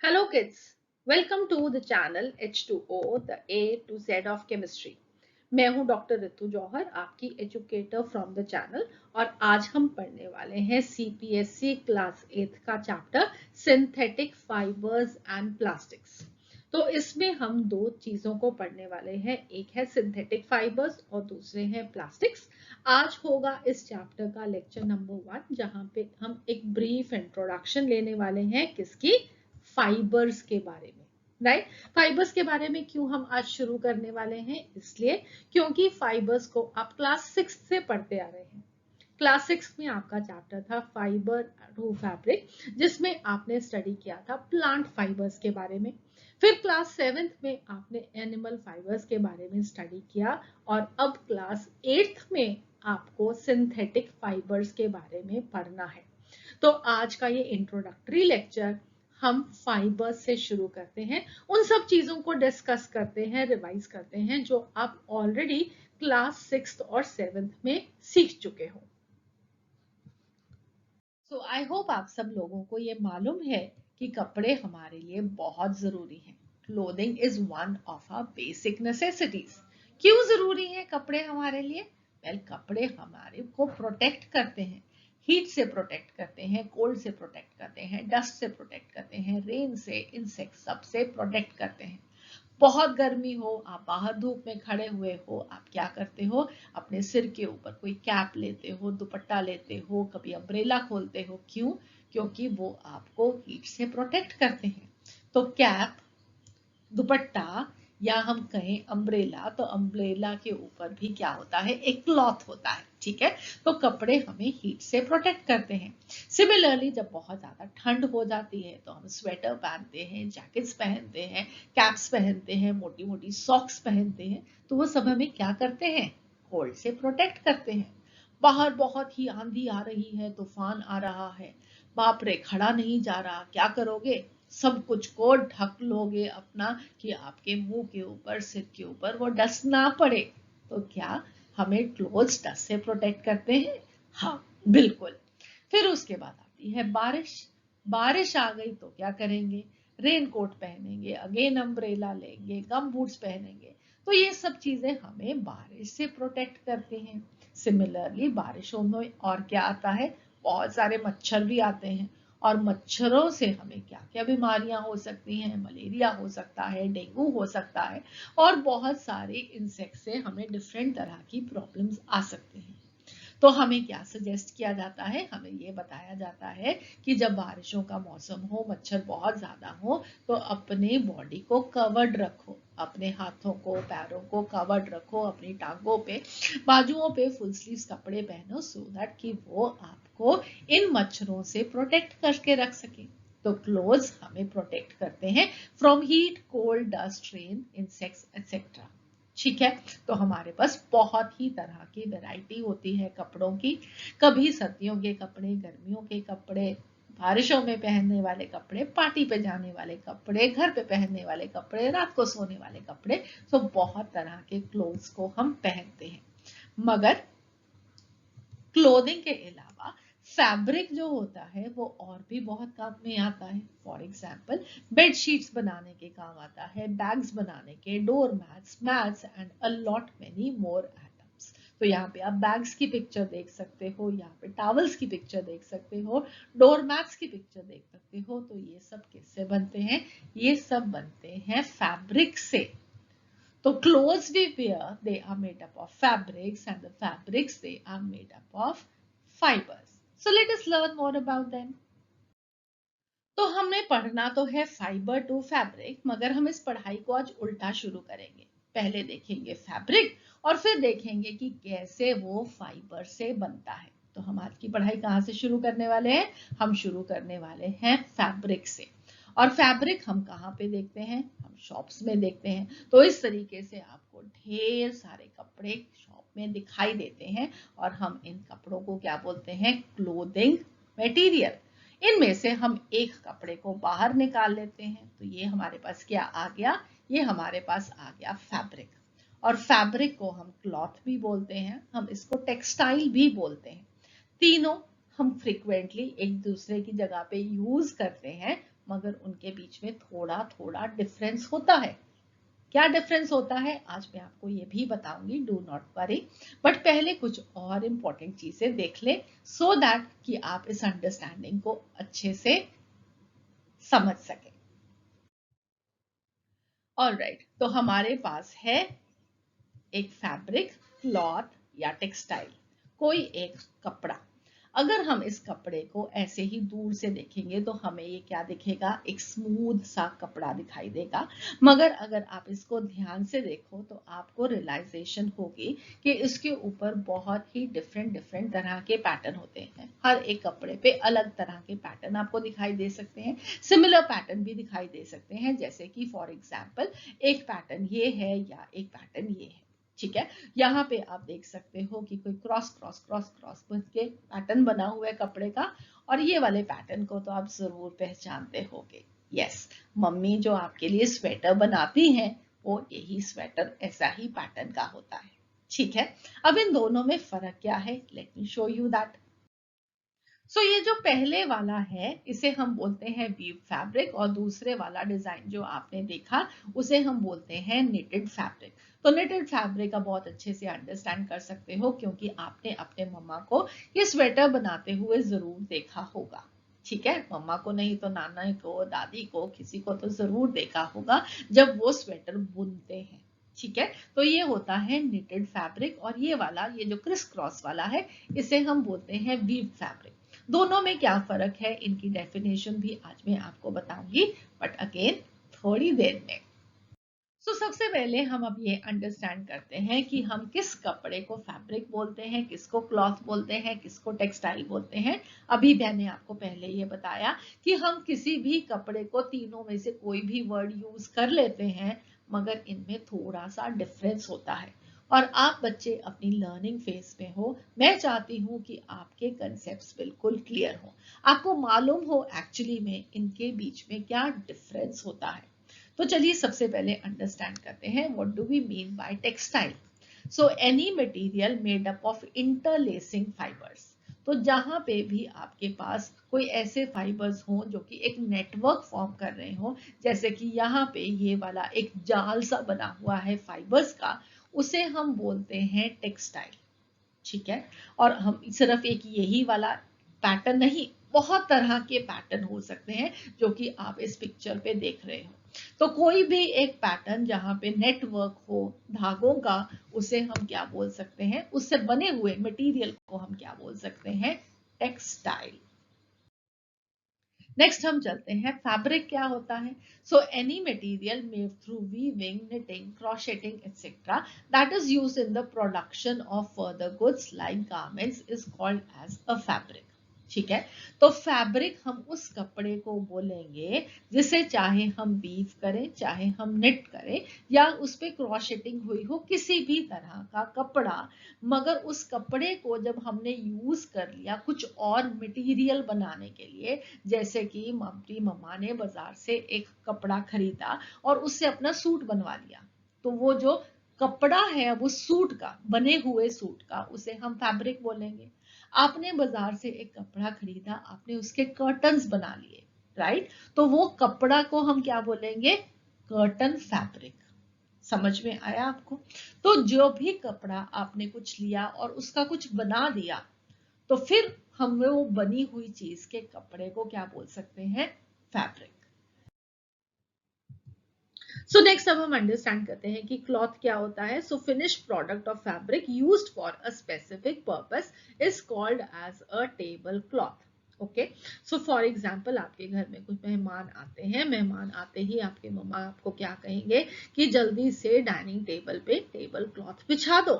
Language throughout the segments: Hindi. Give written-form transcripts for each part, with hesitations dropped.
Hello kids, welcome to the channel H2O, the A to Z of Chemistry. मैं हूं डॉक्टर रितु जौहर, आपकी एजुकेटर फ्रॉम द चैनल और आज हम पढ़ने वाले हैं CPSC क्लास 8 का chapter synthetic fibres and plastics. तो इसमें हम दो चीजों को पढ़ने वाले हैं, एक है सिंथेटिक फाइबर्स और दूसरे हैं प्लास्टिक्स। आज होगा इस चैप्टर का लेक्चर नंबर 1, जहां पे हम एक ब्रीफ इंट्रोडक्शन लेने वाले हैं किसकी, फाइबर्स के बारे में। राइट, फाइबर्स के बारे में क्यों हम आज शुरू करने वाले हैं, इसलिए क्योंकि फाइबर्स को आप क्लास 6 से पढ़ते आ रहे हैं। क्लास 6 में आपका चैप्टर था फाइबर टू फैब्रिक, जिसमें आपने स्टडी किया था प्लांट फाइबर्स के बारे में। फिर क्लास 7 में आपने एनिमल फाइबर्स के बारे में स्टडी किया और अब क्लास 8 में आपको सिंथेटिक फाइबर्स के बारे में पढ़ना है। तो आज का ये इंट्रोडक्टरी लेक्चर हम फाइबर से शुरू करते हैं, उन सब चीजों को डिस्कस करते हैं, रिवाइज करते हैं जो आप ऑलरेडी क्लास 6 और 7 में सीख चुके हो। सो आई होप आप सब लोगों को ये मालूम है कि कपड़े हमारे लिए बहुत जरूरी हैं। Clothing is one of our basic necessities. क्यों जरूरी है कपड़े हमारे लिए? कपड़े हमारे को प्रोटेक्ट करते हैं, हीट से प्रोटेक्ट करते हैं, कोल्ड से प्रोटेक्ट करते हैं, डस्ट से प्रोटेक्ट करते हैं, रेन से, इंसेक्ट सबसे प्रोटेक्ट करते हैं। बहुत गर्मी हो, आप बाहर धूप में खड़े हुए हो, आप क्या करते हो, अपने सिर के ऊपर कोई कैप लेते हो, दुपट्टा लेते हो, कभी अम्ब्रेला खोलते हो। क्यों? क्योंकि वो आपको हीट से प्रोटेक्ट करते हैं। तो कैप, दुपट्टा या हम कहें अम्ब्रेला, तो अम्ब्रेला के ऊपर भी क्या होता है, एक क्लॉथ होता है। ठीक है, तो कपड़े हमें हीट से प्रोटेक्ट करते हैं। सिमिलरली जब बहुत ज्यादा ठंड हो जाती है तो हम स्वेटर पहनते हैं, जैकेट्स पहनते हैं, कैप्स पहनते हैं, मोटी मोटी सॉक्स पहनते हैं। तो वो सब हमें क्या करते हैं, कोल्ड से प्रोटेक्ट करते हैं। बाहर बहुत ही आंधी आ रही है, तूफान आ रहा है, बाप रे खड़ा नहीं जा रहा, क्या करोगे, सब कुछ को ढक लोगे अपना कि आपके मुंह के ऊपर, सिर के ऊपर वो डस्ट ना पड़े। तो क्या हमें क्लोथ्स डस्ट से प्रोटेक्ट करते हैं? हाँ, बिल्कुल। फिर उसके बाद आती है बारिश। बारिश आ गई तो क्या करेंगे, रेन कोट पहनेंगे, अगेन अम्ब्रेला लेंगे, गम बूट्स पहनेंगे। तो ये सब चीजें हमें बारिश से प्रोटेक्ट करते हैं। सिमिलरली बारिशों में और क्या आता है, बहुत सारे मच्छर भी आते हैं और मच्छरों से हमें क्या क्या बीमारियां हो सकती हैं, मलेरिया हो सकता है, डेंगू हो सकता है और बहुत सारे इंसेक्ट से हमें डिफरेंट तरह की प्रॉब्लम्स आ सकते हैं। तो हमें क्या सजेस्ट किया जाता है, हमें ये बताया जाता है कि जब बारिशों का मौसम हो, मच्छर बहुत ज्यादा हो, तो अपने बॉडी को कवर्ड रखो, अपने हाथों को, पैरों को कवर्ड रखो, अपनी टांगों पे, बाजुओं पे फुल स्लीव्स कपड़े पहनो, सो दैट कि वो आपको इन मच्छरों से प्रोटेक्ट करके रख सके। तो क्लोथ्स हमें प्रोटेक्ट करते हैं from heat, cold, dust, rain, insects etcetera. ठीक है, तो हमारे पास बहुत ही तरह की वैरायटी होती है कपड़ों की। कभी सर्दियों के कपड़े, गर्मियों के कपड़े, बारिशों में पहनने वाले कपड़े, पार्टी पे जाने वाले कपड़े, घर पे पहनने वाले कपड़े, रात को सोने वाले कपड़े। तो बहुत तरह के क्लोथ्स को हम पहनते हैं। मगर क्लोथिंग के अलावा फैब्रिक जो होता है वो और भी बहुत काम में आता है। फॉर एग्जाम्पल बेड शीट्स बनाने के काम आता है, बैग्स बनाने के, door mats, mats and a lot many more items. तो यहाँ पे आप बैग्स की पिक्चर देख सकते हो, यहाँ पे टॉवल्स की पिक्चर देख सकते हो, डोर मैट्स की पिक्चर देख सकते हो। तो ये सब किससे बनते हैं, ये सब बनते हैं फैब्रिक से। So clothes we wear, they are made up of fabrics, and the fabrics they are made up of fibers. So let us learn more about them. तो हमें पढ़ना तो है फाइबर टू फैब्रिक, मगर हम इस पढ़ाई को आज उल्टा शुरू करेंगे। पहले देखेंगे फैब्रिक और फिर देखेंगे कि कैसे वो फाइबर से बनता है। तो हम आज की पढ़ाई कहाँ से शुरू करने वाले हैं, हम शुरू करने वाले हैं फैब्रिक से। और फैब्रिक हम कहाँ पे देखते हैं, हम शॉप्स में देखते हैं। तो इस तरीके से आपको ढेर सारे कपड़े शॉप में दिखाई देते हैं और हम इन कपड़ों को क्या बोलते हैं, क्लोथिंग मटेरियल। इनमें से हम एक कपड़े को बाहर निकाल लेते हैं, तो ये हमारे पास क्या आ गया, ये हमारे पास आ गया फैब्रिक। और फैब्रिक को हम क्लॉथ भी बोलते हैं, हम इसको टेक्सटाइल भी बोलते हैं। तीनों हम फ्रीक्वेंटली एक दूसरे की जगह पे यूज करते हैं, मगर उनके बीच में थोड़ा थोड़ा डिफरेंस होता है। क्या डिफरेंस होता है आज मैं आपको ये भी बताऊंगी, डू नॉट वरी। बट पहले कुछ और इंपॉर्टेंट चीजें देख ले सो दैट कि आप इस अंडरस्टैंडिंग को अच्छे से समझ सके। ऑलराइट, तो हमारे पास है एक फैब्रिक, क्लॉथ या टेक्सटाइल, कोई एक कपड़ा। अगर हम इस कपड़े को ऐसे ही दूर से देखेंगे तो हमें ये क्या दिखेगा, एक स्मूथ सा कपड़ा दिखाई देगा। मगर अगर आप इसको ध्यान से देखो तो आपको रियलाइजेशन होगी कि इसके ऊपर बहुत ही डिफरेंट डिफरेंट तरह के पैटर्न होते हैं। हर एक कपड़े पे अलग तरह के पैटर्न आपको दिखाई दे सकते हैं, सिमिलर पैटर्न भी दिखाई दे सकते हैं, जैसे कि फॉर एग्जाम्पल एक पैटर्न ये है या एक पैटर्न ये है। ठीक है, यहाँ पे आप देख सकते हो कि कोई क्रॉस क्रॉस क्रॉस क्रॉस के पैटर्न बना हुआ है कपड़े का, और ये वाले पैटर्न को तो आप जरूर पहचानते होंगे। यस, मम्मी जो आपके लिए स्वेटर बनाती हैं वो यही स्वेटर ऐसा ही पैटर्न का होता है। ठीक है, अब इन दोनों में फर्क क्या है, let me show you that. So ये जो पहले वाला है इसे हम बोलते हैं वीव फैब्रिक, और दूसरे वाला डिजाइन जो आपने देखा उसे हम बोलते हैं निटेड फैब्रिक। तो निटेड फैब्रिक का बहुत अच्छे से अंडरस्टैंड कर सकते हो क्योंकि आपने अपने मम्मा को ये स्वेटर बनाते हुए जरूर देखा होगा। ठीक है, मम्मा को नहीं तो नाना को, दादी को, किसी को तो जरूर देखा होगा जब वो स्वेटर बुनते हैं। ठीक है, तो ये होता है निटेड फैब्रिक, और ये वाला, ये जो क्रिस क्रॉस वाला है, इसे हम बोलते हैं वीव फैब्रिक। दोनों में क्या फर्क है इनकी डेफिनेशन भी आज मैं आपको बताऊंगी, बट अगेन थोड़ी देर में। सबसे पहले हम अब ये अंडरस्टैंड करते हैं कि हम किस कपड़े को फैब्रिक बोलते हैं, किसको क्लॉथ बोलते हैं, किसको टेक्सटाइल बोलते हैं। अभी मैंने आपको पहले ये बताया कि हम किसी भी कपड़े को तीनों में से कोई भी वर्ड यूज कर लेते हैं, मगर इनमें थोड़ा सा डिफरेंस होता है। और आप बच्चे अपनी लर्निंग फेज में हो, मैं चाहती हूँ कि आपके कंसेप्ट्स बिल्कुल क्लियर हो, आपको मालूम हो एक्चुअली में इनके बीच में क्या डिफरेंस होता है। तो चलिए सबसे पहले अंडरस्टैंड करते हैं what do we mean by textile. So any material made up of interlacing fibres. तो जहां पे भी आपके पास कोई ऐसे फाइबर्स हो जो कि एक नेटवर्क फॉर्म कर रहे हो, जैसे कि यहाँ पे ये वाला एक जाल सा बना हुआ है फाइबर्स का, उसे हम बोलते हैं टेक्सटाइल। ठीक है, और हम सिर्फ एक यही वाला पैटर्न नहीं, बहुत तरह के पैटर्न हो सकते हैं जो कि आप इस पिक्चर पे देख रहे हो। तो कोई भी एक पैटर्न जहां पे नेटवर्क हो धागों का, उसे हम क्या बोल सकते हैं, उससे बने हुए मटेरियल को हम क्या बोल सकते हैं, टेक्सटाइल। नेक्स्ट हम चलते हैं फैब्रिक क्या होता है। So any material made through weaving, knitting, crocheting etcetera that is used in the production of further goods like garments is called as a fabric. ठीक है, तो फैब्रिक हम उस कपड़े को बोलेंगे जिसे चाहे हम वीव करें, चाहे हम निट करें, या उस पे क्रॉशेटिंग हुई हो, किसी भी तरह का कपड़ा, मगर उस कपड़े को जब हमने यूज कर लिया कुछ और मटेरियल बनाने के लिए, जैसे कि मेरी मम्मा ने बाजार से एक कपड़ा खरीदा और उससे अपना सूट बनवा लिया, तो वो जो कपड़ा है वो सूट का, बने हुए सूट का, उसे हम फैब्रिक बोलेंगे। आपने बाजार से एक कपड़ा खरीदा, आपने उसके कर्टन्स बना लिए, राइट, तो वो कपड़ा को हम क्या बोलेंगे, कर्टन फैब्रिक। समझ में आया आपको? तो जो भी कपड़ा आपने कुछ लिया और उसका कुछ बना दिया, तो फिर हम वो बनी हुई चीज के कपड़े को क्या बोल सकते हैं, फैब्रिक। सो नेक्स्ट अब हम अंडरस्टैंड करते हैं कि क्लॉथ क्या होता है। So finish product of fabric used for a specific purpose is called as a table cloth. Okay, so for example आपके घर में कुछ मेहमान आते हैं, मेहमान आते ही आपके मम्मा आपको क्या कहेंगे कि जल्दी से डाइनिंग टेबल पे टेबल क्लॉथ बिछा दो।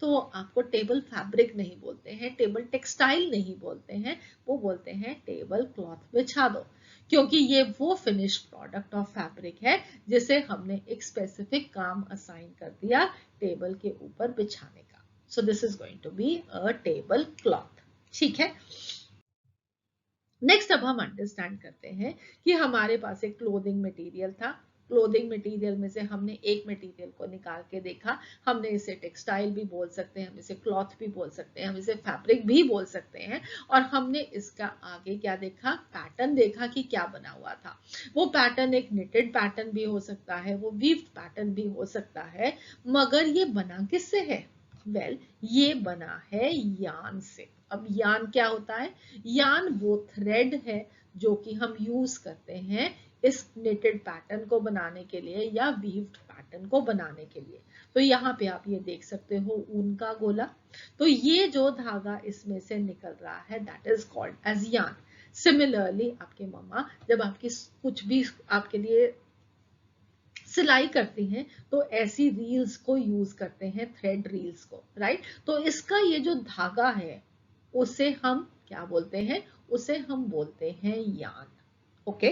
तो आपको टेबल फैब्रिक नहीं बोलते हैं, टेबल टेक्सटाइल नहीं बोलते हैं, वो बोलते हैं टेबल क्लॉथ बिछा दो, क्योंकि ये वो फिनिश प्रोडक्ट ऑफ फैब्रिक है जिसे हमने एक स्पेसिफिक काम असाइन कर दिया टेबल के ऊपर बिछाने का। So this is going to be a table cloth. ठीक है, नेक्स्ट अब हम अंडरस्टैंड करते हैं कि हमारे पास एक क्लोथिंग मटेरियल था, क्लोथिंग मटेरियल में से हमने एक मटेरियल को निकाल के देखा, हमने इसे टेक्सटाइल भी बोल सकते हैं, हम इसे क्लॉथ भी बोल सकते हैं, हम इसे फैब्रिक भी बोल सकते हैं, और हमने इसका आगे क्या देखा, पैटर्न देखा कि क्या बना हुआ था। वो पैटर्न एक निटेड पैटर्न भी हो सकता है, वो वीव्ड पैटर्न भी हो सकता है, मगर ये बना किससे है? वेल, ये बना है यान से। अब यान क्या होता है? यान वो थ्रेड है जो कि हम यूज करते हैं इस नेटेड पैटर्न को बनाने के लिए या वीव्ड पैटर्न को बनाने के लिए। तो यहाँ पे आप ये देख सकते हो ऊन का गोला। तो ये जो धागा इसमें से निकल रहा है, दैट इज कॉल्ड एज यान। सिमिलरली आपके मम्मा जब आपकी कुछ भी आपके लिए सिलाई करती हैं तो ऐसी रील्स को यूज करते हैं, थ्रेड रील्स को, राइट। तो इसका ये जो धागा है उसे हम क्या बोलते हैं? उसे हम बोलते हैं यान। ओके।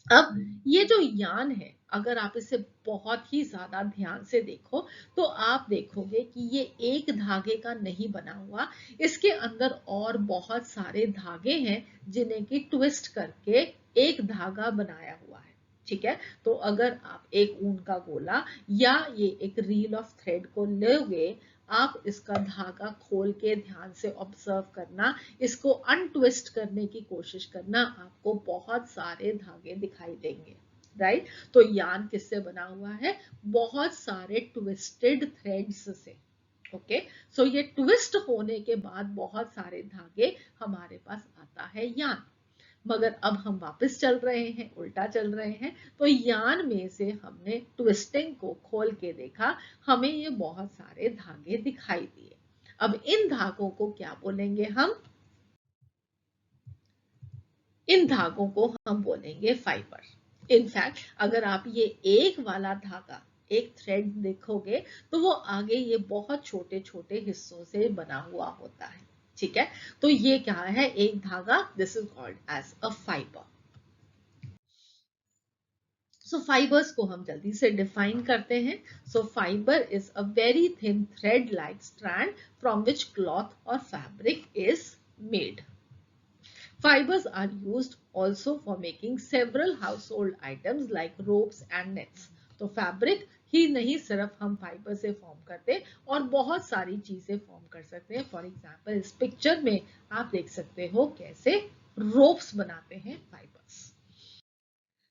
अब ये जो यान है, अगर आप इसे बहुत ही ज्यादा ध्यान से देखो तो आप देखोगे कि ये एक धागे का नहीं बना हुआ, इसके अंदर और बहुत सारे धागे हैं जिन्हें की ट्विस्ट करके एक धागा बनाया हुआ है। ठीक है। तो अगर आप एक ऊन का गोला या ये एक रील ऑफ थ्रेड को लोगे, आप इसका धागा खोल के ध्यान से ऑब्जर्व करना, इसको अनट्विस्ट करने की कोशिश करना, आपको बहुत सारे धागे दिखाई देंगे, राइट। तो यान किससे बना हुआ है? बहुत सारे ट्विस्टेड थ्रेड्स से। ओके। सो ये ट्विस्ट होने के बाद बहुत सारे धागे हमारे पास आता है यान। मगर अब हम वापस चल रहे हैं, उल्टा चल रहे हैं, तो यान में से हमने ट्विस्टिंग को खोल के देखा, हमें ये बहुत सारे धागे दिखाई दिए। अब इन धागों को क्या बोलेंगे हम? इन धागों को हम बोलेंगे फाइबर। इनफैक्ट अगर आप ये एक वाला धागा, एक थ्रेड देखोगे तो वो आगे ये बहुत छोटे छोटे हिस्सों से बना हुआ होता है। ठीक है। तो ये क्या है? एक धागा। This is called as a fibre. So fibres को हम जल्दी से डिफाइन करते हैं। So fibre is a very thin thread like strand from which cloth और fabric is made. Fibers are used also for making several household items like ropes and nets. तो फैब्रिक ही नहीं सिर्फ हम फाइबर से फॉर्म करते और बहुत सारी चीजें फॉर्म कर सकते हैं। फॉर एग्जाम्पल इस पिक्चर में आप देख सकते हो कैसे रोप्स बनाते हैं फाइबर्स।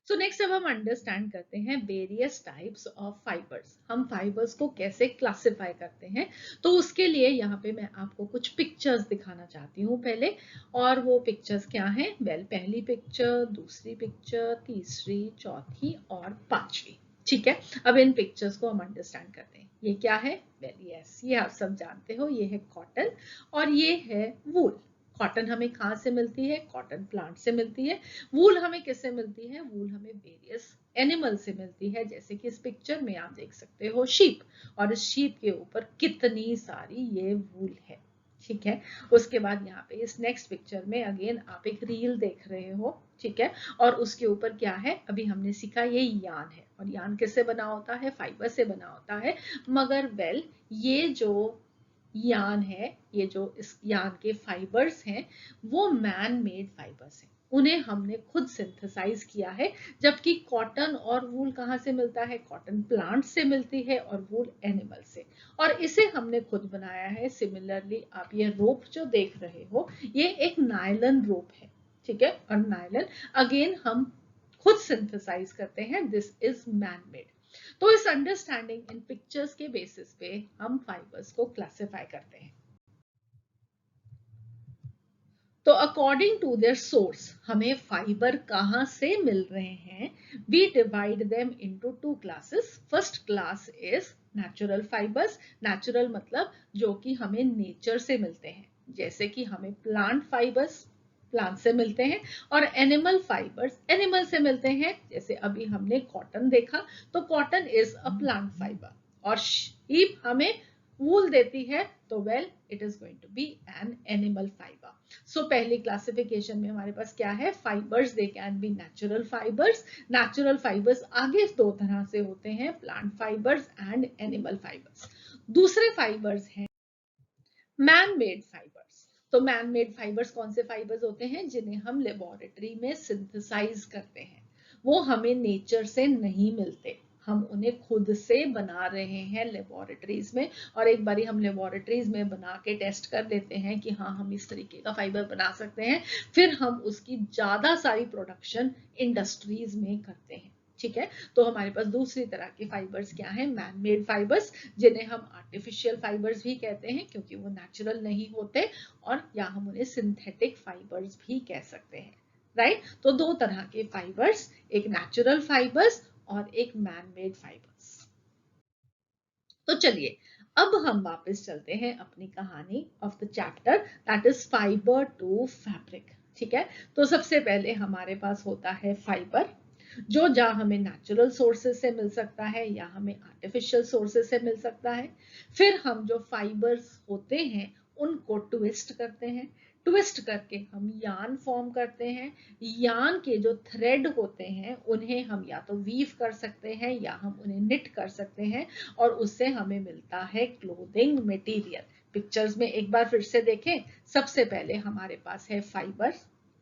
सो नेक्स्ट अब हम अंडरस्टैंड करते हैं वेरियस टाइप्स ऑफ फाइबर्स। हम फाइबर्स को कैसे क्लासिफाई करते हैं, तो उसके लिए यहाँ पे मैं आपको कुछ पिक्चर्स दिखाना चाहती हूँ पहले। और वो पिक्चर्स क्या हैं? वेल, पहली पिक्चर, दूसरी पिक्चर, तीसरी, चौथी और पांचवी। ठीक है। अब इन पिक्चर्स को हम अंडरस्टैंड करते हैं। ये क्या है? वेल यस, ये आप सब जानते हो, ये है कॉटन और ये है वूल। कॉटन हमें कहाँ से मिलती है? कॉटन प्लांट से मिलती है। वूल हमें किससे मिलती है? वूल हमें वेरियस एनिमल से मिलती है, जैसे कि इस पिक्चर में आप देख सकते हो शीप, और इस शीप के ऊपर कितनी सारी ये वूल है। ठीक है। उसके बाद यहाँ पे इस नेक्स्ट पिक्चर में अगेन आप एक रील देख रहे हो। ठीक है। और उसके ऊपर क्या है? अभी हमने सीखा ये यान है, और यान किससे बना होता है? फाइबर से बना होता है। मगर वेल, ये जो यान है, ये जो इस यान के फाइबर्स हैं, वो मैन मेड फाइबर्स हैं, उन्हें हमने खुद सिंथेसाइज किया है। जबकि कॉटन और वूल कहाँ से मिलता है? कॉटन प्लांट से मिलती है और वूल एनिमल से, और इसे हमने खुद बनाया है। सिमिलरली आप ये रोप जो देख रहे हो, ये एक नायलन रोप है। ठीक है। और नायलन अगेन हम खुद सिंथेसाइज करते हैं। This is man made. तो इस अंडरस्टैंडिंग इन पिक्चर्स के बेसिस पे हम फाइबर्स को क्लासिफाई करते हैं। तो अकॉर्डिंग टू देयर सोर्स हमें फाइबर कहां से मिल रहे हैं? We divide them into two classes. First class is natural fibres. Natural मतलब जो कि हमें नेचर से मिलते हैं, जैसे कि हमें प्लांट फाइबर्स प्लांट से मिलते हैं, और एनिमल फाइबर्स एनिमल से मिलते हैं, जैसे अभी हमने कॉटन देखा, तो cotton is a plant fibre. और शीप हमें वूल देती है, तो well it is going to be an animal fibre. So पहली क्लासिफिकेशन में हमारे पास क्या है? Fibres, they can be natural fibres. Natural fibres आगे दो तरह से होते हैं, plant fibres and animal fibres. दूसरे फाइबर्स हैं मैन मेड फाइबर्स। तो मैन मेड फाइबर्स कौन से फाइबर्स होते हैं? जिन्हें हम लेबोरेटरी में सिंथेसाइज करते हैं। वो हमें नेचर से नहीं मिलते, हम उन्हें खुद से बना रहे हैं लेबोरेटरीज में, और एक बारी हम लेबोरेटरीज में बना के टेस्ट कर देते हैं कि हाँ हम इस तरीके का फाइबर बना सकते हैं, फिर हम उसकी ज्यादा सारी प्रोडक्शन इंडस्ट्रीज में करते हैं। ठीक है, तो हमारे पास दूसरी तरह के फाइबर्स क्या है, मैन मेड फाइबर्स, जिन्हें हम आर्टिफिशियल फाइबर्स भी कहते हैं क्योंकि वो नेचुरल नहीं होते, और या हम उन्हें सिंथेटिक फाइबर्स भी कह सकते हैं। राइट, तो दो तरह के फाइबर्स, एक नेचुरल फाइबर्स और एक मैन मेड फाइबर्स। तो चलिए अब हम वापस चलते हैं अपनी कहानी of the chapter that is fibre to fabric. ठीक है, तो सबसे पहले हमारे पास होता है फाइबर, जो जहाँ हमें नेचुरल सोर्सेज से मिल सकता है या हमें आर्टिफिशियल सोर्सेज से मिल सकता है। फिर हम जो फाइबर्स होते हैं उनको ट्विस्ट करते हैं, ट्विस्ट करके हम यार्न फॉर्म करते हैं। यार्न के जो थ्रेड होते हैं उन्हें हम या तो वीव कर सकते हैं या हम उन्हें निट कर सकते हैं, और उससे हमें मिलता है क्लोथिंग मटेरियल। पिक्चर्स में एक बार फिर से देखें, सबसे पहले हमारे पास है फाइबर।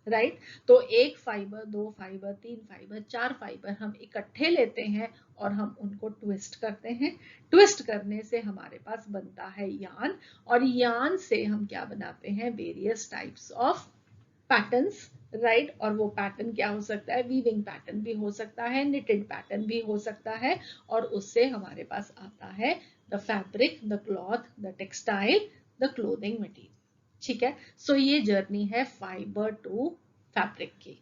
राइट, तो एक फाइबर, दो फाइबर, तीन फाइबर, चार फाइबर हम इकट्ठे लेते हैं और हम उनको ट्विस्ट करते हैं। ट्विस्ट करने से हमारे पास बनता है यार्न, और यार्न से हम क्या बनाते हैं, various types of patterns. Right, और वो पैटर्न क्या हो सकता है, वीविंग पैटर्न भी हो सकता है, निटेड पैटर्न भी हो सकता है, और उससे हमारे पास आता है the fabric, the cloth, the textile, the clothing material. ठीक है, सो ये जर्नी है फाइबर टू फैब्रिक की।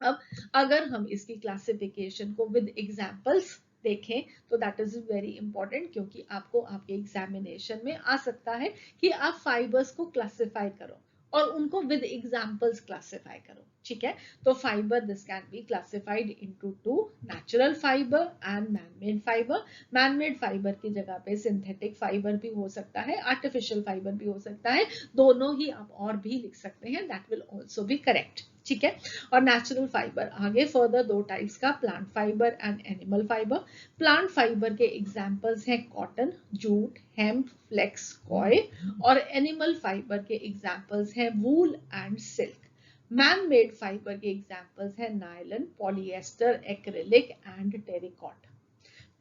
अब अगर हम इसकी क्लासिफिकेशन को विद एग्जांपल्स देखें तो दैट इज वेरी इंपॉर्टेंट, क्योंकि आपको आपके एग्जामिनेशन में आ सकता है कि आप फाइबर्स को क्लासिफाई करो और उनको विद एग्जांपल्स क्लासिफाई करो। ठीक है, तो fibre this can be classified into two, natural fibre and man made fibre. Man made fibre की जगह पे सिंथेटिक फाइबर भी हो सकता है, आर्टिफिशियल फाइबर भी हो सकता है, दोनों ही आप और भी लिख सकते हैं, that will also be correct. ठीक है, और नेचुरल फाइबर आगे फर्दर दो टाइप्स का, plant fibre and animal fibre. Plant fibre के एग्जांपल्स हैं cotton, jute, hemp, flax, coir, और एनिमल फाइबर के एग्जांपल्स हैं wool and silk. Man made fibre के एग्जांपल्स हैं nylon, polyester, acrylic and terricot.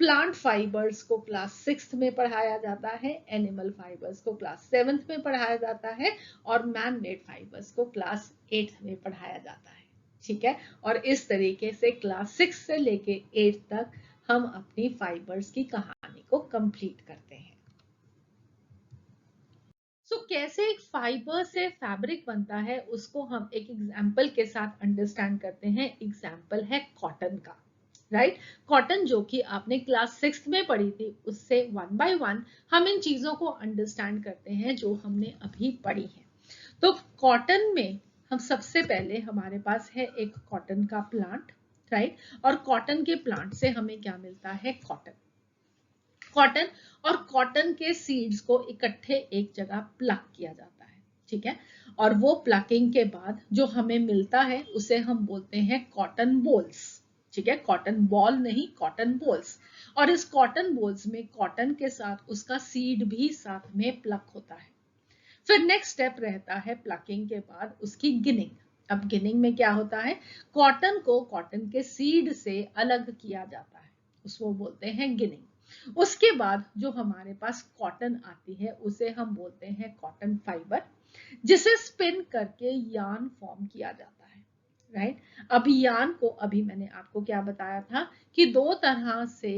Plant fibres को क्लास 6 में पढ़ाया जाता है, एनिमल फाइबर्स को क्लास 7 में पढ़ाया जाता है, और मैन मेड फाइबर्स को क्लास 8 में पढ़ाया जाता है। ठीक है, और इस तरीके से क्लास 6 से लेके 8 तक हम अपनी फाइबर्स की कहानी को कंप्लीट करते हैं। सो कैसे एक फाइबर से फैब्रिक बनता है उसको हम एक एग्जाम्पल के साथ अंडरस्टैंड करते हैं। एग्जाम्पल है कॉटन का। राइट, कॉटन जो कि आपने क्लास 6 में पढ़ी थी, उससे वन बाय वन हम इन चीजों को अंडरस्टैंड करते हैं जो हमने अभी पढ़ी है। तो कॉटन में हम सबसे पहले हमारे पास है एक कॉटन का प्लांट। राइट, और कॉटन के प्लांट से हमें क्या मिलता है, कॉटन। कॉटन और कॉटन के सीड्स को इकट्ठे एक जगह प्लक किया जाता है। ठीक है, और वो प्लकिंग के बाद जो हमें मिलता है उसे हम बोलते हैं कॉटन बोल्स। ठीक है, कॉटन बॉल नहीं, कॉटन बोल्स। और इस कॉटन बोल्स में कॉटन के साथ उसका सीड भी साथ में प्लक होता है। फिर नेक्स्ट स्टेप रहता है प्लकिंग के बाद उसकी गिनिंग। अब गिनिंग में क्या होता है, कॉटन को कॉटन के सीड से अलग किया जाता है, उसको बोलते हैं गिनिंग। उसके बाद जो हमारे पास कॉटन आती है उसे हम बोलते हैं कॉटन फाइबर, जिसे स्पिन करके यार्न फॉर्म किया जाता है। राइट, अब यार्न को अभी मैंने आपको क्या बताया था कि दो तरह से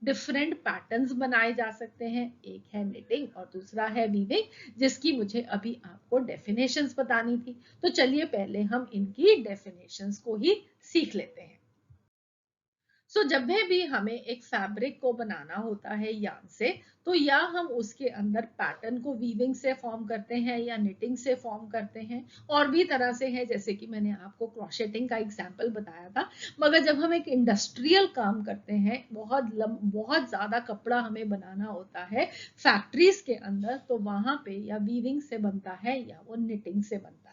डिफरेंट पैटर्न्स बनाए जा सकते हैं, एक है निटिंग और दूसरा है वीविंग, जिसकी मुझे अभी आपको डेफिनेशंस बतानी थी। तो चलिए पहले हम इनकी डेफिनेशंस को ही सीख लेते हैं। सो जब भी हमें एक फैब्रिक को बनाना होता है यार्न से, तो या हम उसके अंदर पैटर्न को वीविंग से फॉर्म करते हैं या निटिंग से फॉर्म करते हैं, और भी तरह से है, जैसे कि मैंने आपको क्रोशेटिंग का एग्जांपल बताया था। मगर जब हम एक इंडस्ट्रियल काम करते हैं, बहुत ज्यादा कपड़ा हमें बनाना होता है फैक्ट्रीज के अंदर, तो वहां पे या वीविंग से बनता है या वो निटिंग से बनता है।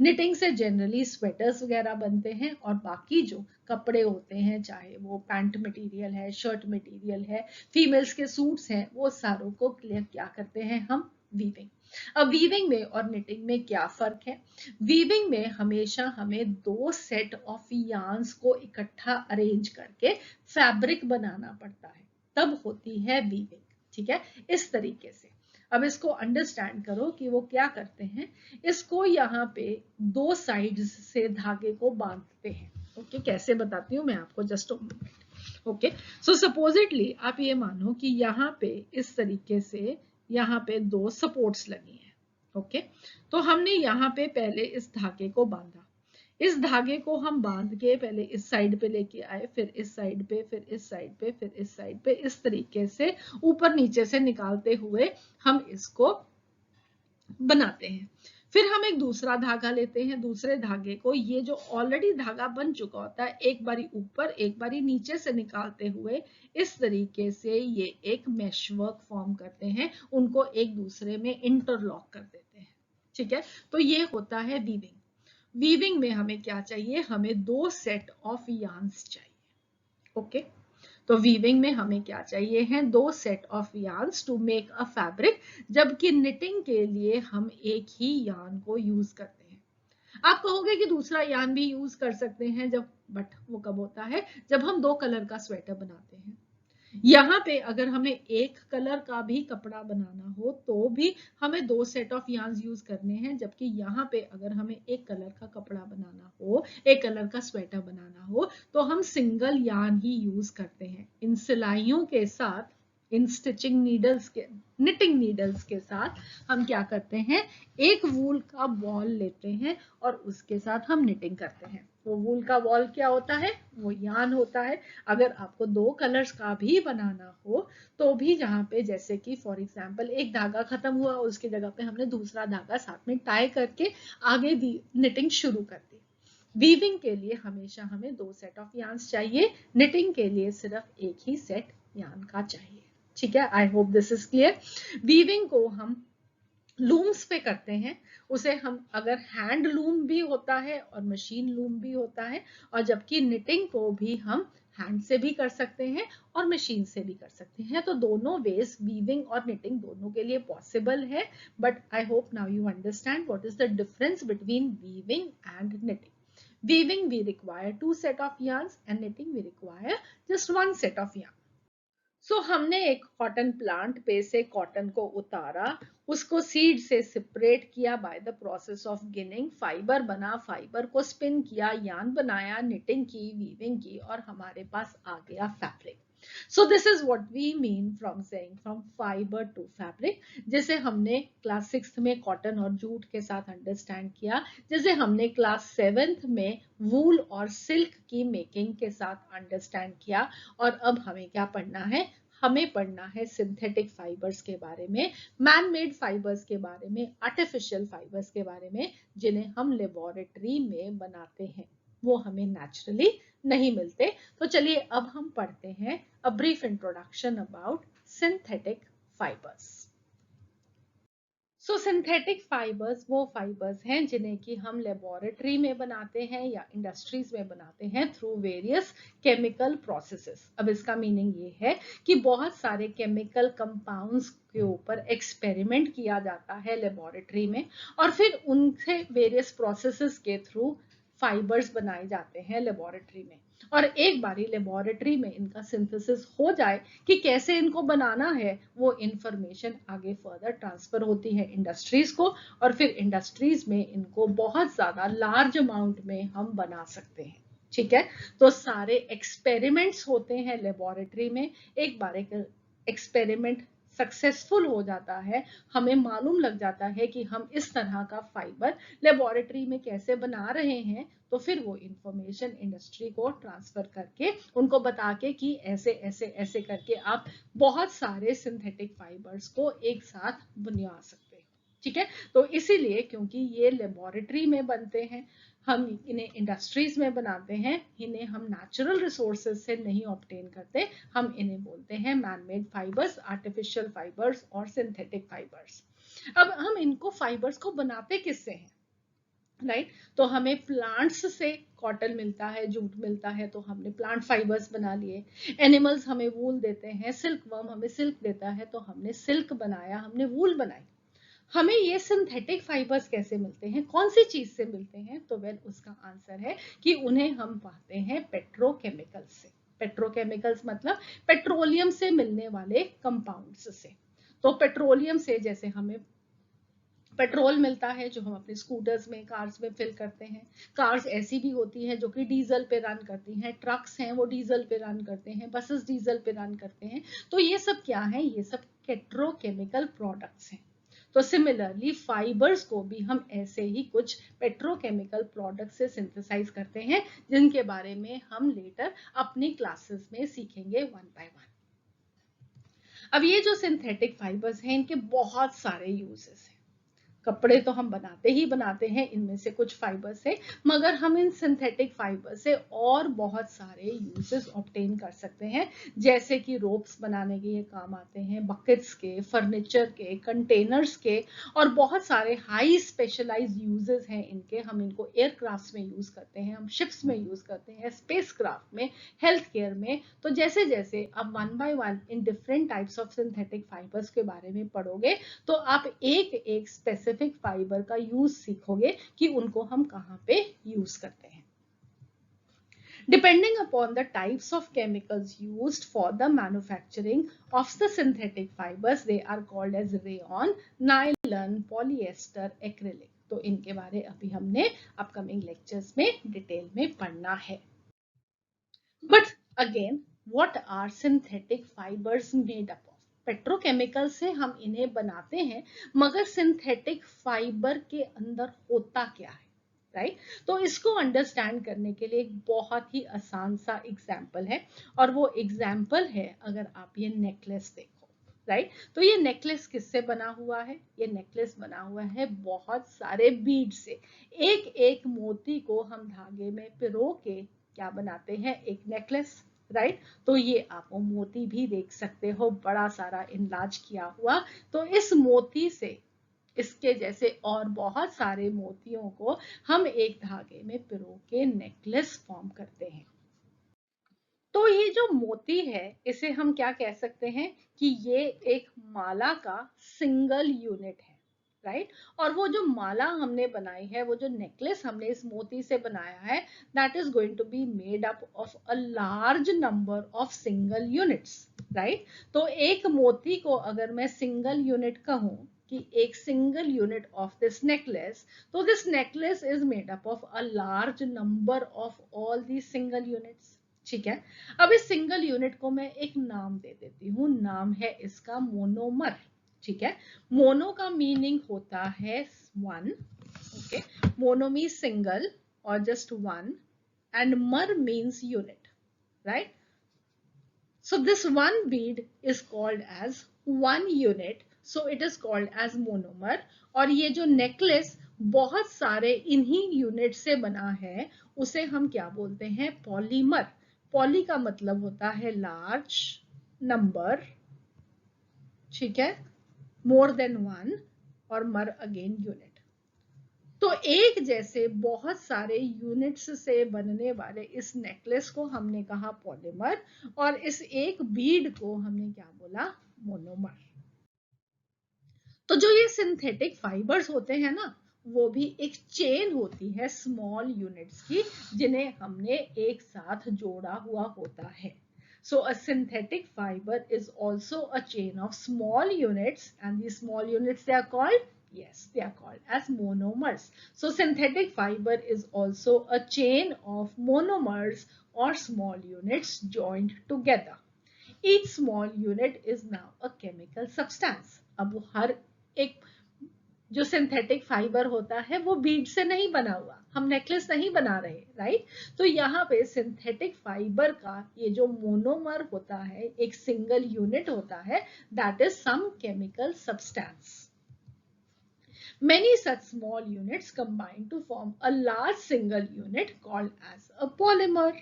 निटिंग से जनरली स्वेटर्स वगैरह बनते हैं, और बाकी जो कपड़े होते हैं, चाहे वो पैंट मटेरियल है, शर्ट मटेरियल है, फीमेल्स के सूट्स हैं, वो सारों को क्या करते हैं, हम वीविंग। अब वीविंग में और निटिंग में क्या फर्क है? वीविंग में हमेशा हमें 2 सेट ऑफ यार्न्स को इकट्ठा अरेंज करके फैब्रिक बनाना पड़ता है, तब होती है वीविंग। ठीक है, इस तरीके से। अब इसको अंडरस्टैंड करो कि वो क्या करते हैं। इसको यहाँ पे 2 साइड्स से धागे को बांधते हैं। ओके, कैसे बताती हूँ मैं आपको, जस्ट ओके। सो सपोजिटली आप ये मानो कि यहाँ पे इस तरीके से यहाँ पे 2 सपोर्ट्स लगी हैं। ओके, तो हमने यहाँ पे पहले इस धागे को बांधा। इस धागे को हम बांध के पहले इस साइड पे लेके आए, फिर इस साइड पे, फिर इस साइड पे, फिर इस साइड पे, इस तरीके से ऊपर नीचे से निकालते हुए हम इसको बनाते हैं। फिर हम एक दूसरा धागा लेते हैं। दूसरे धागे को, ये जो ऑलरेडी धागा बन चुका होता है, एक बारी ऊपर एक बारी नीचे से निकालते हुए इस तरीके से ये एक मैश वर्क फॉर्म करते हैं, उनको एक दूसरे में इंटरलॉक कर देते हैं। ठीक है, तो ये होता है वीविंग। वीविंग में हमें क्या चाहिए? हमें 2 सेट ऑफ यार्न्स चाहिए। ओके, तो वीविंग में हमें क्या चाहिए हैं? 2 set of yarns to make a fabric, जबकि निटिंग के लिए हम एक ही यार्न को यूज करते हैं। आप कहोगे कि दूसरा यार्न भी यूज कर सकते हैं जब, बट वो कब होता है? जब हम 2 कलर का स्वेटर बनाते हैं। यहाँ पे अगर हमें एक कलर का भी कपड़ा बनाना हो तो भी हमें 2 सेट ऑफ यार्न्स यूज करने हैं, जबकि यहाँ पे अगर हमें एक कलर का कपड़ा बनाना हो, एक कलर का स्वेटर बनाना हो, तो हम सिंगल यार्न ही यूज करते हैं। इन सिलाइयों के साथ, इन स्टिचिंग नीडल्स के, निटिंग नीडल्स के साथ हम क्या करते हैं? एक वूल का बॉल लेते हैं और उसके साथ हम निटिंग करते हैं। वो वूल का बॉल क्या होता है? वो यार्न होता है। अगर आपको 2 कलर्स का भी बनाना हो तो भी, जहाँ पे जैसे कि फॉर एग्जांपल एक धागा खत्म हुआ, उसकी जगह पे हमने दूसरा धागा साथ में टाई करके आगे निटिंग शुरू कर दी। वीविंग के लिए हमेशा हमें 2 सेट ऑफ यार्न्स चाहिए, निटिंग के लिए सिर्फ एक ही सेट यार्न का चाहिए। ठीक है, I hope this is clear. Weaving को हम लूम्स पे करते हैं। उसे हम, अगर हैंड लूम भी होता है और मशीन लूम भी होता है, और जबकि निटिंग को भी हम हैंड से भी कर सकते हैं और मशीन से भी कर सकते हैं। तो दोनों वेज, वीविंग और निटिंग दोनों के लिए पॉसिबल है। But I hope now you understand what is the difference between weaving and knitting. Weaving we require 2 set of yarns and knitting we require just 1 set of yarn. So हमने एक कॉटन प्लांट पे से कॉटन को उतारा, उसको सीड से सेपरेट किया by the process of ginning, fibre बना, फाइबर को स्पिन किया, यार्न बनाया, निटिंग की, वीविंग की, और हमारे पास आ गया fabric. So this is what we mean from saying from fiber to fabric, जैसे हमने क्लास 6th में कॉटन और जूट के साथ अंडरस्टैंड किया, जैसे हमने क्लास 7th में वूल और सिल्क की मेकिंग के साथ अंडरस्टैंड किया। और अब हमें क्या पढ़ना है? हमें पढ़ना है सिंथेटिक फाइबर्स के बारे में, मैन मेड फाइबर्स के बारे में, आर्टिफिशियल फाइबर्स के बारे में, जिन्हें हम लेबोरेटरी में बनाते हैं, वो हमें नेचुरली नहीं मिलते। तो चलिए अब हम पढ़ते हैं a brief introduction about synthetic fibres. So synthetic fibres वो फाइबर्स हैं जिन्हें कि हम लेबोरेटरी में बनाते हैं या इंडस्ट्रीज में बनाते हैं थ्रू वेरियस केमिकल प्रोसेसेस। अब इसका मीनिंग ये है कि बहुत सारे केमिकल कंपाउंड्स के ऊपर एक्सपेरिमेंट किया जाता है लेबोरेटरी में, और फिर उनसे वेरियस प्रोसेसेस के थ्रू फाइबर्स बनाए जाते हैं लेबोरेटरी में। और एक बारी लेबोरेटरी में इनका सिंथेसिस हो जाए कि कैसे इनको बनाना है, वो इंफॉर्मेशन आगे फर्दर ट्रांसफर होती है इंडस्ट्रीज को, और फिर इंडस्ट्रीज में इनको बहुत ज्यादा लार्ज अमाउंट में हम बना सकते हैं। ठीक है, तो सारे एक्सपेरिमेंट्स होते हैं लेबोरेटरी में। एक बार एक एक्सपेरिमेंट सक्सेसफुल हो जाता है, हमें मालूम लग जाता है कि हम इस तरह का फाइबर लेबोरेटरी में कैसे बना रहे हैं, तो फिर वो इंफॉर्मेशन इंडस्ट्री को ट्रांसफर करके उनको बता के कि ऐसे ऐसे ऐसे करके आप बहुत सारे सिंथेटिक फाइबर्स को एक साथ बना सकते हैं। ठीक है, तो इसीलिए क्योंकि ये लेबोरेटरी में बनते हैं, हम इन्हें इंडस्ट्रीज में बनाते हैं, इन्हें हम नेचुरल रिसोर्सेज से नहीं ऑब्टेन करते, हम इन्हें बोलते हैं man made fibres, artificial fibres और सिंथेटिक फाइबर्स। अब हम इनको फाइबर्स को बनाते किससे हैं? राइट, तो हमें प्लांट्स से कॉटन मिलता है, जूट मिलता है, तो हमने प्लांट फाइबर्स बना लिए। एनिमल्स हमें वूल देते हैं, सिल्क वर्म हमें सिल्क देता है, तो हमने सिल्क बनाया, हमने वूल बनाई। हमें ये सिंथेटिक फाइबर्स कैसे मिलते हैं, कौन सी चीज से मिलते हैं? तो वेल उसका आंसर है कि उन्हें हम पाते हैं पेट्रोकेमिकल्स से। पेट्रोकेमिकल्स मतलब पेट्रोलियम से मिलने वाले कंपाउंड्स से। तो पेट्रोलियम से जैसे हमें पेट्रोल मिलता है जो हम अपने स्कूटर्स में, कार्स में फिल करते हैं। कार्स ऐसी भी होती हैं जो कि डीजल पे रन करती हैं, ट्रक्स हैं वो डीजल पे रन करते हैं, बसेस डीजल पे रन करते हैं। तो ये सब क्या है? ये सब पेट्रोकेमिकल प्रोडक्ट्स हैं। तो सिमिलरली फाइबर्स को भी हम ऐसे ही कुछ पेट्रोकेमिकल प्रोडक्ट से सिंथेसाइज करते हैं, जिनके बारे में हम लेटर अपनी क्लासेस में सीखेंगे वन बाय वन। अब ये जो सिंथेटिक फाइबर्स हैं इनके बहुत सारे यूजेस हैं। कपड़े तो हम बनाते ही बनाते हैं इनमें से कुछ फाइबर से, मगर हम इन सिंथेटिक फाइबर से और बहुत सारे यूजेस ऑब्टेन कर सकते हैं। जैसे कि रोप्स बनाने के ये काम आते हैं, बकेट्स के, फर्नीचर के, कंटेनर्स के, और बहुत सारे हाई स्पेशलाइज यूजेस हैं इनके। हम इनको एयरक्राफ्ट में यूज करते हैं, हम शिप्स में यूज करते हैं, स्पेस क्राफ्ट में, हेल्थ केयर में। तो जैसे जैसे अब one by one in different types of synthetic fibres के बारे में पढ़ोगे तो आप एक एक स्पेसिफिक फाइबर का यूज सीखोगे कि उनको हम कहाँ पे यूज करते हैं। Depending upon the types of chemicals used for the manufacturing of the synthetic fibers, they are called as rayon, nylon, polyester, acrylic. तो इनके बारे अभी हमने अपकमिंग लेक्चर्स में डिटेल में पढ़ना है। But again, what are synthetic fibers made up of? Petrochemical से हम इन्हें बनाते हैं, मगर सिंथेटिक फाइबर के अंदर होता क्या है, राइट? तो इसको अंडरस्टैंड करने के लिए एक बहुत ही आसान सा एग्जाम्पल है, और वो एग्जाम्पल है अगर आप ये नेकलेस देखो, राइट? तो ये नेकलेस किससे बना हुआ है? ये नेकलेस बना हुआ है बहुत सारे बीड से। एक एक मोती को हम धागे में पिरो के क्या बनाते हैं? एक नेकलेस, राइट? तो ये आप मोती भी देख सकते हो, बड़ा सारा इनलाज किया हुआ। तो इस मोती से, इसके जैसे और बहुत सारे मोतियों को हम एक धागे में पिरो के नेकलेस फॉर्म करते हैं। तो ये जो मोती है इसे हम क्या कह सकते हैं कि ये एक माला का सिंगल यूनिट है, राइट? और वो जो माला हमने बनाई है, वो जो नेकलेस हमने इस मोती से बनाया है, that is going to be made up of a large number of single units, right? तो एक मोती को अगर मैं सिंगल यूनिट कहूं कि एक single unit of this necklace, तो this necklace is made up of a large number of all the single units, ठीक है? अब इस सिंगल यूनिट को मैं एक नाम दे देती हूँ, नाम है इसका मोनोमर, ठीक है? मोनो का मीनिंग होता है one, okay? Mono means single और जस्ट वन, एंड मर means unit, right? So this one bead is called as one unit, so it is called as monomer. और ये जो नेकलेस बहुत सारे इन्हीं यूनिट से बना है, उसे हम क्या बोलते हैं? पॉलीमर। पॉली का मतलब होता है लार्ज नंबर, ठीक है? मोर देन वन, और मर अगेन यूनिट। तो एक जैसे बहुत सारे यूनिट्स से बनने वाले इस नेकलेस को हमने कहा पॉलीमर, और इस एक बीड को हमने क्या बोला? मोनोमर। तो जो ये सिंथेटिक फाइबर्स होते हैं ना, वो भी एक चेन होती है स्मॉल यूनिट्स की, जिन्हें हमने एक साथ जोड़ा हुआ होता है। So a synthetic fiber is also a chain of small units, and these small units, they are called, yes, they are called as monomers. So synthetic fiber is also a chain of monomers or small units joined together. Each small unit is now a chemical substance. अब वो हर एक जो सिंथेटिक फाइबर होता है वो बीड से नहीं बना हुआ, हम नेकलेस नहीं बना रहे, राइट? तो यहाँ पे सिंथेटिक फाइबर का ये जो मोनोमर होता है, एक सिंगल यूनिट होता है, that is some chemical substance. Many such small units combine to form a large single unit called as a polymer.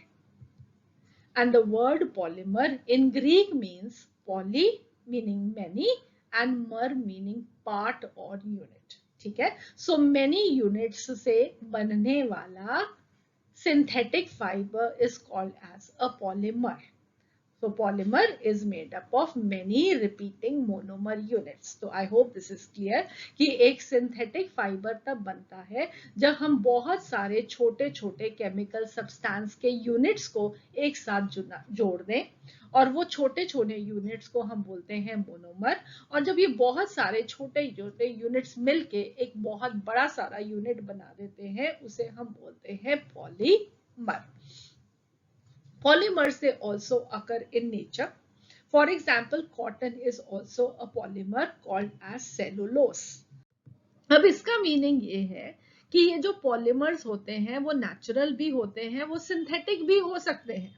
And the word polymer in Greek means poly meaning many and mer meaning part or unit. ठीक है? So many units से बनने वाला synthetic fiber is called as a polymer. So polymer is made up of many repeating monomer units. तो I hope this is clear कि एक synthetic fiber तब बनता है जब हम बहुत सारे छोटे छोटे chemical substance के units को एक साथ जोड़ दें, और वो छोटे छोटे यूनिट्स को हम बोलते हैं मोनोमर। और जब ये बहुत सारे छोटे छोटे यूनिट्स मिलके एक बहुत बड़ा सारा यूनिट बना देते हैं, उसे हम बोलते हैं polymer. Polymers, they also occur in nature. For example, cotton is also a polymer called as cellulose. अब इसका मीनिंग ये है कि ये जो पॉलीमर्स होते हैं वो नेचुरल भी होते हैं, वो सिंथेटिक भी हो सकते हैं।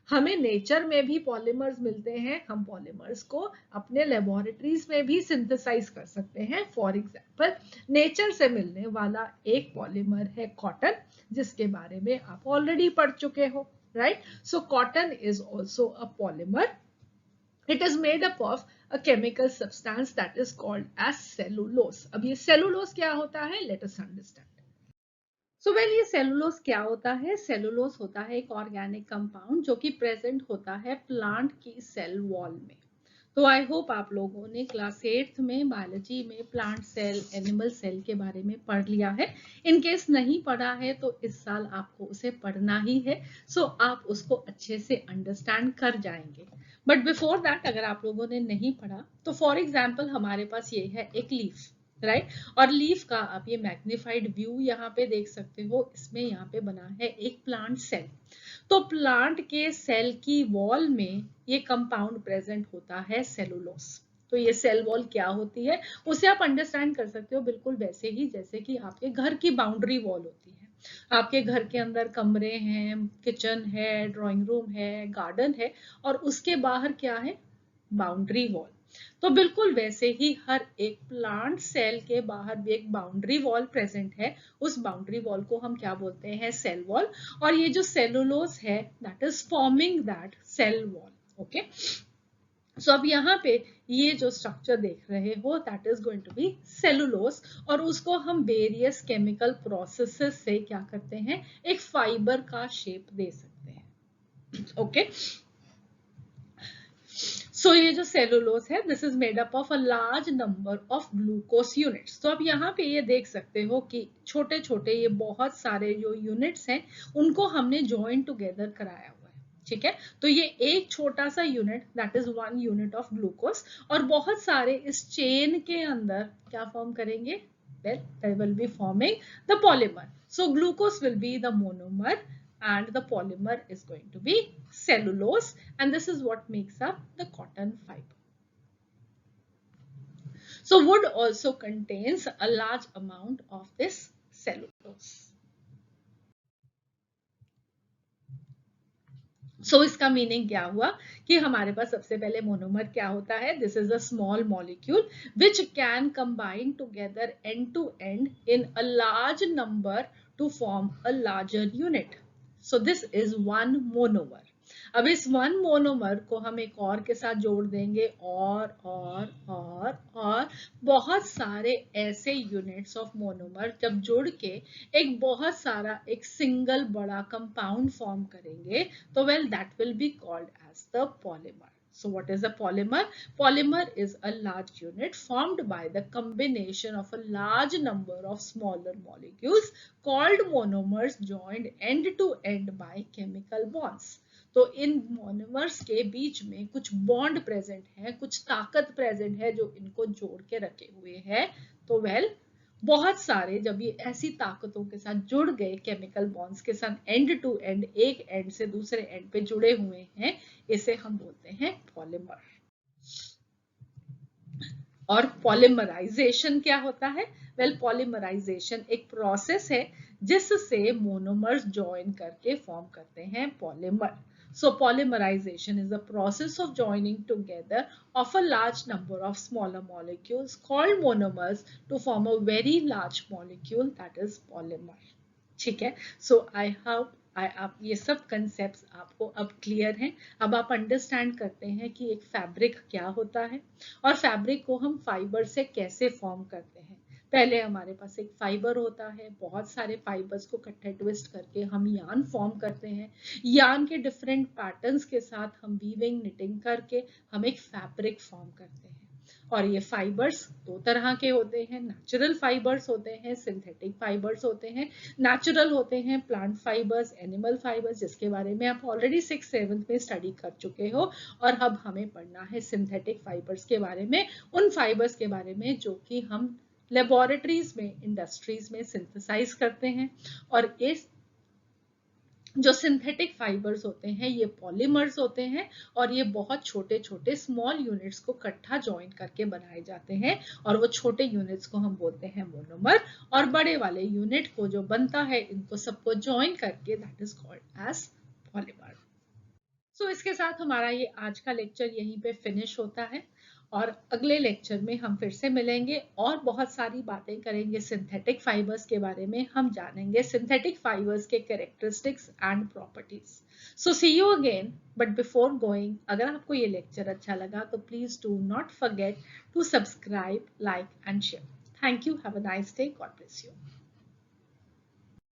हमें नेचर में भी पॉलीमर्स मिलते हैं, हम पॉलीमर्स को अपने लेबोरेटरीज में भी सिंथेसाइज कर सकते हैं। फॉर एग्जांपल, नेचर से मिलने वाला एक पॉलीमर है कॉटन, जिसके बारे में आप ऑलरेडी पढ़ चुके हो, right? So cotton is also a polymer. It is made up of a chemical substance that is called as cellulose. अब ये cellulose क्या होता है? Let us understand. So well, ये cellulose क्या होता है? Cellulose होता है एक organic compound जो कि present होता है plant की cell wall में। तो आई होप आप लोगों ने क्लास 8th में बायोलॉजी में प्लांट सेल, एनिमल सेल के बारे में पढ़ लिया है। इन केस नहीं पढ़ा है तो इस साल आपको उसे पढ़ना ही है, सो आप उसको अच्छे से अंडरस्टैंड कर जाएंगे। बट बिफोर दैट, अगर आप लोगों ने नहीं पढ़ा तो फॉर एग्जाम्पल हमारे पास ये है एक लीफ, राइट? और लीफ का आप ये मैग्निफाइड व्यू यहाँ पे देख सकते हो। इसमें यहाँ पे बना है एक प्लांट सेल। तो प्लांट के सेल की वॉल में ये कंपाउंड प्रेजेंट होता है सेलुलोस। तो ये सेल वॉल क्या होती है उसे आप अंडरस्टैंड कर सकते हो बिल्कुल वैसे ही जैसे कि आपके घर की बाउंड्री वॉल होती है। आपके घर के अंदर कमरे हैं, किचन है, ड्राइंग रूम है, गार्डन है, और उसके बाहर क्या है? Boundary wall. तो बिल्कुल वैसे ही हर एक प्लांट सेल के बाहर भी एक बाउंड्री वॉल प्रेजेंट है। उस बाउंड्री वॉल को हम क्या बोलते हैं? Cell wall. और ये जो सेलुलोज है, that is forming that cell wall. Okay, so अब यहाँ पे ये जो स्ट्रक्चर देख रहे हो, that is going to be cellulose, और उसको हम वेरियस केमिकल प्रोसेसेस से क्या करते हैं? एक फाइबर का शेप दे सकते हैं। ओके, सो ये जो सेलुलोज है, this is made up of a large number of glucose units. तो अब यहाँ पे ये देख सकते हो कि छोटे छोटे ये बहुत सारे जो यूनिट्स हैं उनको हमने ज्वाइन टुगेदर कराया हुआ है, ठीक है? तो ये एक छोटा सा unit, that is 1 unit of glucose, और बहुत सारे इस चेन के अंदर क्या फॉर्म करेंगे? Well, they will be forming the polymer. So glucose will be the monomer and the polymer is going to be cellulose, and this is what makes up the cotton fiber. So wood also contains a large amount of this cellulose. So इसका मीनिंग क्या हुआ कि हमारे पास सबसे पहले मोनोमर क्या होता है? This is a small molecule which can combine together end to end in a large number to form a larger unit. So this is one monomer. अब इस वन मोनोमर को हम एक और के साथ जोड़ देंगे, और बहुत सारे ऐसे यूनिट्स ऑफ मोनोमर जब जुड़ के एक बहुत सारा एक सिंगल बड़ा कंपाउंड फॉर्म करेंगे, तो well that will be called as the polymer. So what is a polymer? Polymer is a large unit formed by the combination of a large number of smaller molecules called monomers joined end to end by chemical bonds. तो इन मोनोमर्स के बीच में कुछ बॉन्ड प्रेजेंट है, कुछ ताकत प्रेजेंट है जो इनको जोड़ के रखे हुए है। तो वेल, बहुत सारे जब ये ऐसी ताकतों के साथ जुड़ गए, केमिकल बॉन्ड्स के साथ एंड टू एंड, एक एंड से दूसरे एंड पे जुड़े हुए हैं, इसे हम बोलते हैं पॉलीमर। और पॉलीमराइजेशन क्या होता है? वेल, पॉलीमराइजेशन एक प्रोसेस है जिससे मोनोमर्स ज्वाइन करके फॉर्म करते हैं polymer. So polymerization is the process of joining together of a large number of smaller molecules called monomers to form a very large molecule, that is polymer. ठीक है? So I hope आप ये सब कंसेप्ट आपको अब क्लियर हैं। अब आप अंडरस्टैंड करते हैं कि एक फैब्रिक क्या होता है और फैब्रिक को हम फाइबर से कैसे फॉर्म करते हैं। पहले हमारे पास एक फाइबर होता है, बहुत सारे फाइबर्स को इकट्ठे ट्विस्ट करके हम यार्न फॉर्म करते हैं। यार्न के डिफरेंट पैटर्न्स के साथ हम वीविंग निटिंग करके हम एक फैब्रिक फॉर्म करते हैं। और ये फाइबर्स दो तरह के होते हैं, नेचुरल फाइबर्स होते हैं, सिंथेटिक फाइबर्स होते हैं। नेचुरल होते हैं प्लांट फाइबर्स, एनिमल फाइबर्स, जिसके बारे में आप ऑलरेडी 6th-7th में स्टडी कर चुके हो। और अब हमें पढ़ना है सिंथेटिक फाइबर्स के बारे में, उन फाइबर्स के बारे में जो कि हम लेबोरेटरीज में, इंडस्ट्रीज में सिंथेसाइज करते हैं। और इस जो सिंथेटिक फाइबर्स होते हैं ये पॉलीमर्स होते हैं, और ये बहुत छोटे छोटे स्मॉल यूनिट्स को इकट्ठा ज्वाइन करके बनाए जाते हैं। और वो छोटे यूनिट्स को हम बोलते हैं मोनोमर, और बड़े वाले यूनिट को जो बनता है इनको सबको ज्वाइन करके that is called as polymer. So इसके साथ हमारा ये आज का लेक्चर यहीं पे फिनिश होता है, और अगले लेक्चर में हम फिर से मिलेंगे और बहुत सारी बातें करेंगे सिंथेटिक फाइबर्स के बारे में। हम जानेंगे सिंथेटिक फाइबर्स के characteristics and properties. So see you again, but before going, अगर आपको ये लेक्चर अच्छा लगा तो please do not forget to subscribe, like and share. Thank you, have a nice day, God bless you.